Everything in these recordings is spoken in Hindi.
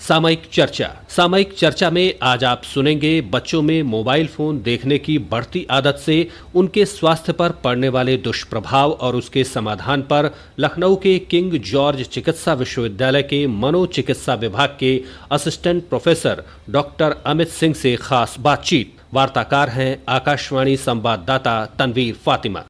सामयिक चर्चा में आज आप सुनेंगे बच्चों में मोबाइल फोन देखने की बढ़ती आदत से उनके स्वास्थ्य पर पड़ने वाले दुष्प्रभाव और उसके समाधान पर लखनऊ के किंग जॉर्ज चिकित्सा विश्वविद्यालय के मनोचिकित्सा विभाग के assistant professor doctor Amit Singh से खास बातचीत। वार्ताकार हैं आकाशवाणी संवाददाता तनवीर फातिमा।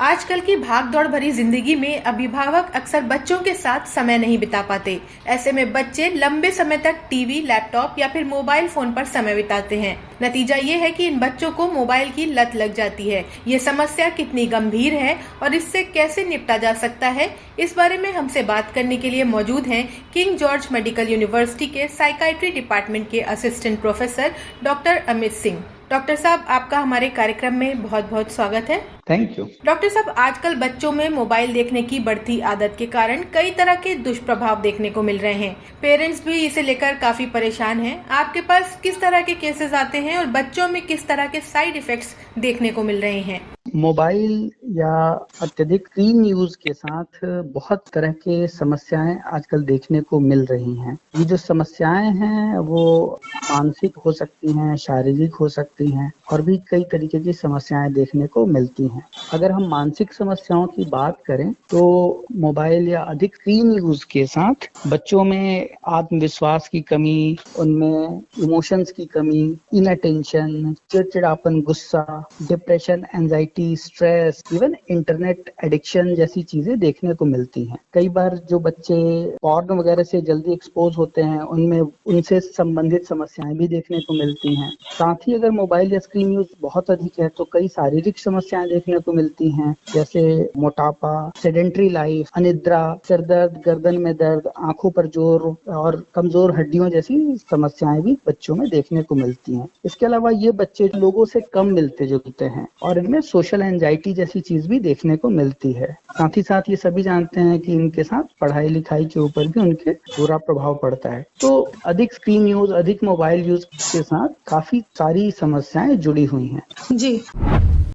आजकल की भागदौड़ भरी जिंदगी में अभिभावक अक्सर बच्चों के साथ समय नहीं बिता पाते। ऐसे में बच्चे लंबे समय तक टीवी, लैपटॉप या फिर मोबाइल फोन पर समय बिताते हैं। नतीजा ये है कि इन बच्चों को मोबाइल की लत लग जाती है। ये समस्या कितनी गंभीर है और इससे कैसे निपटा जा सकता है, इस बारे में हमसे बात करने के लिए मौजूद हैं किंग जॉर्ज मेडिकल यूनिवर्सिटी के साइकाइट्री डिपार्टमेंट के assistant professor doctor Amit Singh. Doctor साहब, आपका हमारे कार्यक्रम में बहुत बहुत स्वागत है। Thank you. डॉक्टर साहब, आजकल बच्चों में मोबाइल देखने की बढ़ती आदत के कारण कई तरह के दुष्प्रभाव देखने को मिल रहे हैं। पेरेंट्स भी इसे लेकर काफी परेशान हैं। आपके पास किस तरह के केसेस आते हैं और बच्चों में किस तरह के साइड इफेक्ट्स देखने को मिल रहे हैं? मोबाइल या अत्यधिक स्क्रीन यूज के साथ बहुत तरह के समस्याएं आजकल देखने को मिल रही हैं। ये जो समस्याएं हैं वो मानसिक हो सकती हैं, शारीरिक हो सकती हैं और भी कई तरीके की समस्याएं देखने को मिलती हैं। अगर हम मानसिक समस्याओं की बात करें तो मोबाइल या अधिक स्क्रीन यूज के साथ बच्चों में आत्मविश्वास की कमी, उनमें इमोशंस की कमी, इनअटेंशन, चिड़चिड़ापन, गुस्सा, depression, anxiety, stress, even internet addiction जैसी चीजें देखने को मिलती हैं। कई बार जो बच्चे पॉर्न वगैरह से जल्दी एक्सपोज होते हैं उनमें उनसे संबंधित समस्याएं भी देखने को मिलती हैं। साथ ही अगर मोबाइल या स्क्रीन यूज बहुत अधिक है तो कई शारीरिक समस्याएं देखने को मिलती हैं, जैसे मोटापा, सेडेंट्री लाइफ, अनिद्रा, सिर दर्द, गर्दन में दर्द, आंखों पर जोर और कमजोर हड्डियों जैसी समस्याएं भी बच्चों में देखने को मिलती हैं। इसके अलावा ये बच्चे लोगों से कम मिलते जुलते हैं और इनमें सोशल एंजाइटी जैसी चीज भी देखने को मिलती है। साथ ही साथ ये सभी जानते हैं कि इनके साथ पढ़ाई लिखाई के ऊपर भी उनके बुरा प्रभाव पड़ता है। तो अधिक स्क्रीन यूज, अधिक मोबाइल यूज के साथ काफी सारी समस्याएं जुड़ी हुई हैं। जी,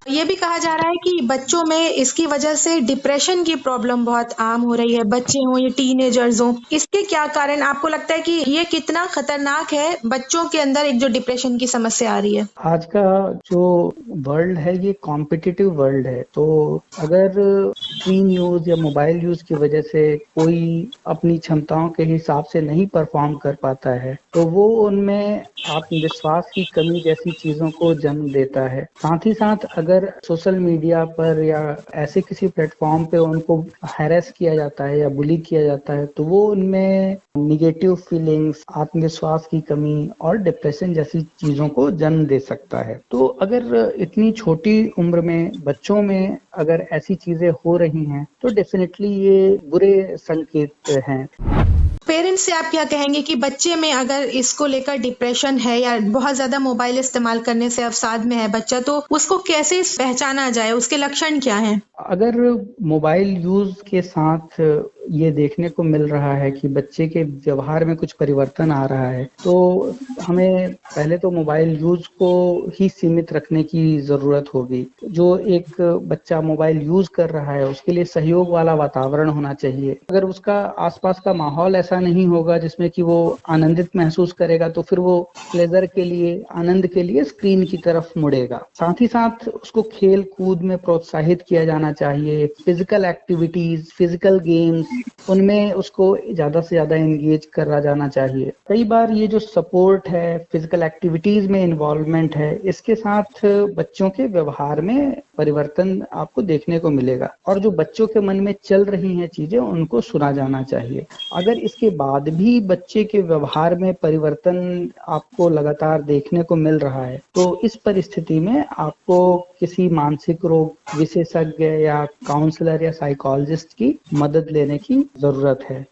ये भी कहा जा रहा है कि बच्चों में इसकी वजह से डिप्रेशन की प्रॉब्लम बहुत आम हो रही है, बच्चे हों या टीनेजर्स हों। इसके क्या कारण आपको लगता है कि ये कितना खतरनाक है बच्चों के अंदर एक जो डिप्रेशन की समस्या आ रही है? आज का जो वर्ल्ड है ये कॉम्पिटिटिव वर्ल्ड है, तो अगर स्क्रीन यूज या मोबाइल यूज की वजह से कोई अपनी क्षमताओं के हिसाब से नहीं परफॉर्म कर पाता है तो वो उनमें आत्मविश्वास की कमी जैसी चीजों को जन्म देता है। साथ ही साथ अगर सोशल मीडिया पर या ऐसे किसी प्लेटफॉर्म पे उनको हैरेस किया जाता है या बुली किया जाता है तो वो उनमें निगेटिव फीलिंग्स, आत्मविश्वास की कमी और डिप्रेशन जैसी चीजों को जन्म दे सकता है। तो अगर इतनी छोटी उम्र में बच्चों में अगर ऐसी चीजें हो रही हैं तो डेफिनेटली ये बुरे संकेत हैं। पेरेंट्स से आप क्या कहेंगे कि बच्चे में अगर इसको लेकर डिप्रेशन है या बहुत ज्यादा मोबाइल इस्तेमाल करने से अवसाद में है बच्चा, तो उसको कैसे पहचाना जाए, उसके लक्षण क्या हैं? अगर मोबाइल यूज के साथ ये देखने को मिल रहा है कि बच्चे के व्यवहार में कुछ परिवर्तन आ रहा है तो हमें पहले तो मोबाइल यूज को ही सीमित रखने की जरूरत होगी। जो एक बच्चा मोबाइल यूज कर रहा है उसके लिए सहयोग वाला वातावरण होना चाहिए। अगर उसका आसपास का माहौल ऐसा नहीं होगा जिसमें कि वो आनंदित महसूस करेगा तो फिर वो प्लेजर के लिए, आनंद के लिए स्क्रीन की तरफ मुड़ेगा। साथ ही साथ उसको खेल कूद में प्रोत्साहित किया जाना चाहिए। फिजिकल एक्टिविटीज, फिजिकल गेम्स, उनमें उसको ज्यादा से ज्यादा एंगेज करा जाना चाहिए। कई बार ये जो सपोर्ट है, फिजिकल एक्टिविटीज में इन्वॉल्वमेंट है, इसके साथ बच्चों के व्यवहार में परिवर्तन आपको देखने को मिलेगा और जो बच्चों के मन में चल रही हैं चीजें उनको सुना जाना चाहिए। अगर इसके बाद भी बच्चे के व्यवहार में परिवर्तन आपको लगातार देखने को मिल रहा है तो इस परिस्थिति में आपको किसी मानसिक रोग विशेषज्ञ या काउंसलर या साइकोलॉजिस्ट की मदद लेने की जरूरत है।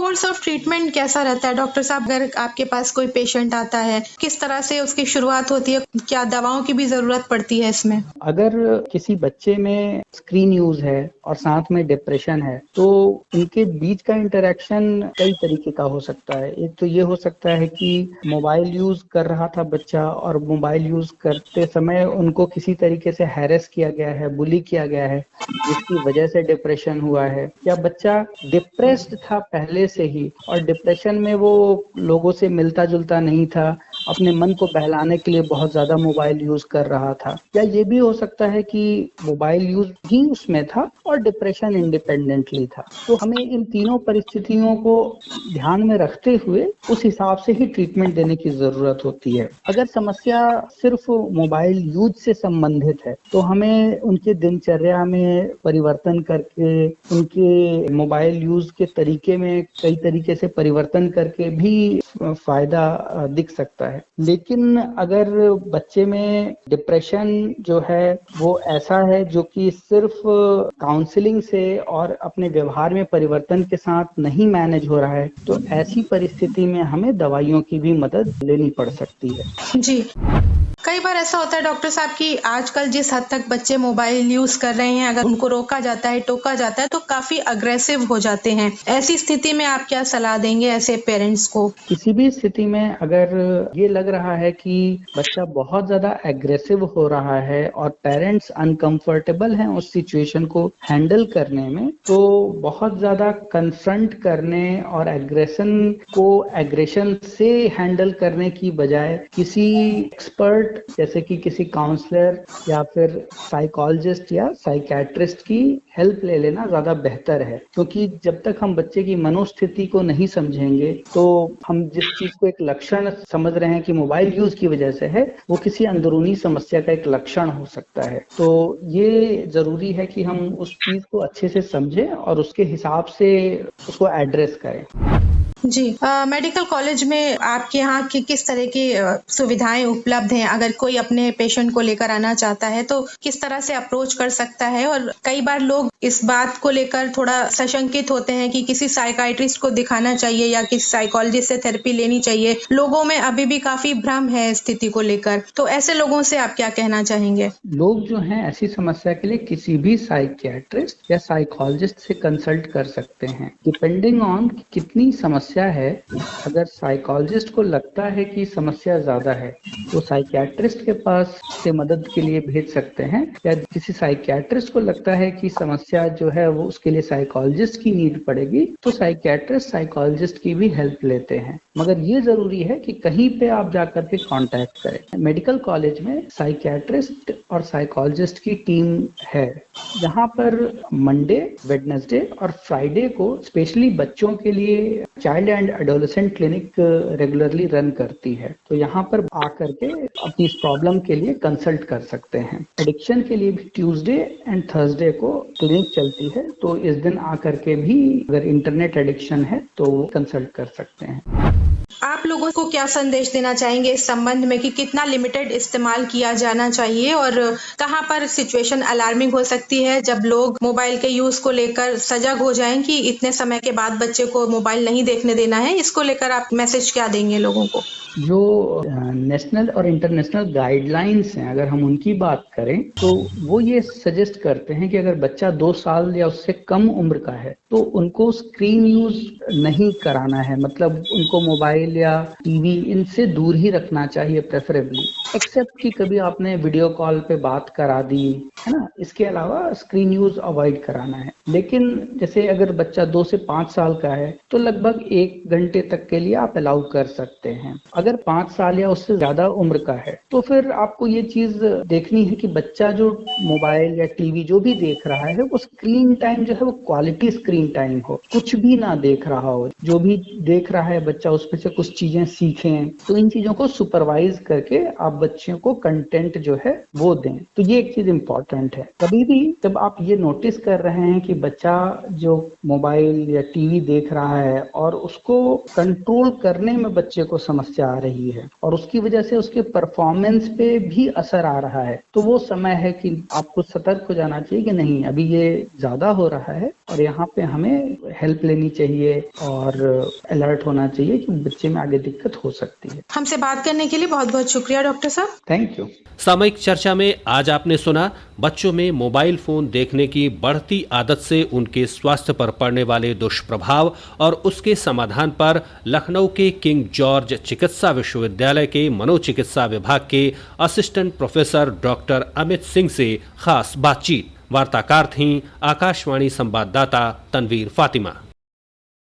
कोर्स ऑफ ट्रीटमेंट कैसा रहता है डॉक्टर साहब? अगर आपके पास कोई पेशेंट आता है, किस तरह से उसकी शुरुआत होती है? क्या दवाओं की भी जरूरत पड़ती है इसमें? अगर किसी बच्चे में स्क्रीन यूज है और साथ में डिप्रेशन है तो इनके बीच का इंटरेक्शन कई तरीके का हो सकता है। एक तो ये हो सकता है कि मोबाइल यूज कर रहा था बच्चा और मोबाइल यूज करते समय उनको किसी तरीके से हैरेस किया गया है, बुली किया गया है, जिसकी वजह से डिप्रेशन हुआ है, या बच्चा डिप्रेस्ड था पहले से ही और डिप्रेशन में वो लोगों से मिलता जुलता नहीं था, अपने मन को बहलाने के लिए बहुत ज्यादा मोबाइल यूज कर रहा था, या ये भी हो सकता है कि मोबाइल यूज ही उसमें था और डिप्रेशन इंडिपेंडेंटली था। तो हमें इन तीनों परिस्थितियों को ध्यान में रखते हुए उस हिसाब से ही ट्रीटमेंट देने की जरूरत होती है। अगर समस्या सिर्फ मोबाइल यूज से संबंधित है तो हमें उनके दिनचर्या में परिवर्तन करके, उनके मोबाइल यूज के तरीके में कई तरीके से परिवर्तन करके भी फायदा दिख सकता है। लेकिन अगर बच्चे में डिप्रेशन जो है वो ऐसा है जो कि सिर्फ काउंसलिंग से और अपने व्यवहार में परिवर्तन के साथ नहीं मैनेज हो रहा है तो ऐसी परिस्थिति में हमें दवाइयों की भी मदद लेनी पड़ सकती है। जी, कई बार ऐसा होता है डॉक्टर साहब कि आजकल जिस हद तक बच्चे मोबाइल यूज कर रहे हैं, अगर उनको रोका जाता है, टोका जाता है तो काफी अग्रेसिव हो जाते हैं। ऐसी स्थिति में आप क्या सलाह देंगे ऐसे पेरेंट्स को? किसी भी स्थिति में अगर ये लग रहा है कि बच्चा बहुत ज्यादा एग्रेसिव हो रहा है और पेरेंट्स अनकंफर्टेबल हैं उस सिचुएशन को हैंडल करने में, तो बहुत ज्यादा कन्फ्रंट करने और एग्रेशन से हैंडल करने की बजाय किसी एक्सपर्ट जैसे कि किसी काउंसलर या फिर साइकोलॉजिस्ट या साइकियाट्रिस्ट की हेल्प ले लेना ज्यादा बेहतर है। क्योंकि जब तक हम बच्चे की मनोस्थिति को नहीं समझेंगे तो हम जिस चीज को एक लक्षण समझ रहे हैं कि मोबाइल यूज की वजह से है, वो किसी अंदरूनी समस्या का एक लक्षण हो सकता है। तो ये जरूरी है कि हम उस चीज को अच्छे से समझें और उसके हिसाब से उसको एड्रेस करें। जी, मेडिकल कॉलेज में आपके यहाँ की किस तरह की सुविधाएं उपलब्ध हैं? अगर कोई अपने पेशेंट को लेकर आना चाहता है तो किस तरह से अप्रोच कर सकता है? और कई बार लोग इस बात को लेकर थोड़ा सशंकित होते हैं कि किसी साइकाइट्रिस्ट को दिखाना चाहिए या किसी साइकोलॉजिस्ट से थेरेपी लेनी चाहिए। लोगों में अभी भी काफी भ्रम है स्थिति को लेकर, तो ऐसे लोगों से आप क्या कहना चाहेंगे? लोग जो हैं ऐसी समस्या के लिए किसी भी साइकियाट्रिस्ट या साइकोलॉजिस्ट से कंसल्ट कर सकते हैं, डिपेंडिंग ऑन कितनी समस्या है। अगर साइकोलॉजिस्ट को लगता है कि समस्या ज्यादा है तो साइकियाट्रिस्ट के पास से मदद के लिए भेज सकते हैं, या किसी साइकियाट्रिस्ट को लगता है कि समस्या जो है वो उसके लिए साइकोलॉजिस्ट की नीड पड़ेगी तो साइकियाट्रिस्ट साइकोलॉजिस्ट की भी हेल्प लेते हैं। मगर ये जरूरी है कि कहीं पे आप जाकर के कांटेक्ट करें। मेडिकल कॉलेज में साइकियाट्रिस्ट और साइकोलॉजिस्ट की टीम है, जहाँ पर मंडे, वेडनेसडे और फ्राइडे को स्पेशली बच्चों के लिए child and adolescent clinic regularly run करती है। तो यहाँ पर आकर के अपनी इस प्रॉब्लम के लिए कंसल्ट कर सकते हैं। एडिक्शन के लिए भी ट्यूसडे एंड थर्सडे को क्लिनिक चलती है, तो इस दिन आकर के भी अगर इंटरनेट एडिक्शन है तो कंसल्ट कर सकते हैं। आप लोगों को क्या संदेश देना चाहेंगे इस संबंध में कि कितना लिमिटेड इस्तेमाल किया जाना चाहिए और कहां पर सिचुएशन अलार्मिंग हो सकती है जब लोग मोबाइल के यूज को लेकर सजग हो जाएं कि इतने समय के बाद बच्चे को मोबाइल नहीं देखने देना है? इसको लेकर आप मैसेज क्या देंगे लोगों को? जो नेशनल और इंटरनेशनल गाइडलाइंस हैं, अगर हम उनकी बात करें तो वो ये सजेस्ट करते हैं कि अगर बच्चा 2 साल या उससे कम उम्र का है तो उनको स्क्रीन यूज नहीं कराना है, मतलब उनको मोबाइल या टीवी इनसे दूर ही रखना चाहिए प्रेफरेबली, एक्सेप्ट कि कभी आपने वीडियो कॉल पे बात करा दी है ना। इसके अलावा स्क्रीन यूज अवॉइड कराना है। लेकिन जैसे अगर बच्चा 2 से 5 साल का है तो लगभग 1 घंटे तक के लिए आप अलाउ कर सकते हैं। अगर 5 साल या उससे ज्यादा उम्र का है तो फिर आपको ये चीज देखनी है कि बच्चा जो मोबाइल या टीवी जो भी देख रहा है वो स्क्रीन टाइम जो है वो क्वालिटी स्क्रीन टाइम हो, कुछ भी ना देख रहा हो। जो भी देख रहा है बच्चा उसमें से कुछ चीजें सीखें। तो इन चीजों को सुपरवाइज करके आप बच्चों को कंटेंट जो है वो दें। तो ये एक चीज इंपॉर्टेंट है। कभी भी जब आप ये नोटिस कर रहे हैं कि बच्चा जो मोबाइल या टीवी देख रहा है और उसको कंट्रोल करने में बच्चे को समस्या आ रही है और उसकी वजह से उसके परफॉर्मेंस पे भी असर आ रहा है, तो वो समय है कि आपको सतर्क हो जाना चाहिए कि नहीं, अभी ये ज्यादा हो रहा है और यहाँ पे हमें हेल्प लेनी चाहिए और अलर्ट होना चाहिए कि बच्चे में आगे दिक्कत हो सकती है। हमसे बात करने के लिए बहुत बहुत शुक्रिया डॉक्टर साहब। Thank you. सामयिक चर्चा में आज आपने सुना बच्चों में मोबाइल फोन देखने की बढ़ती आदत से उनके स्वास्थ्य पर पड़ने वाले दुष्प्रभाव और उसके समाधान पर लखनऊ के किंग जॉर्ज चिकित्सा विश्वविद्यालय के मनोचिकित्सा विभाग के assistant professor doctor Amit Singh से खास बातचीत। वार्ताकार थीं आकाशवाणी संवाददाता तनवीर फातिमा।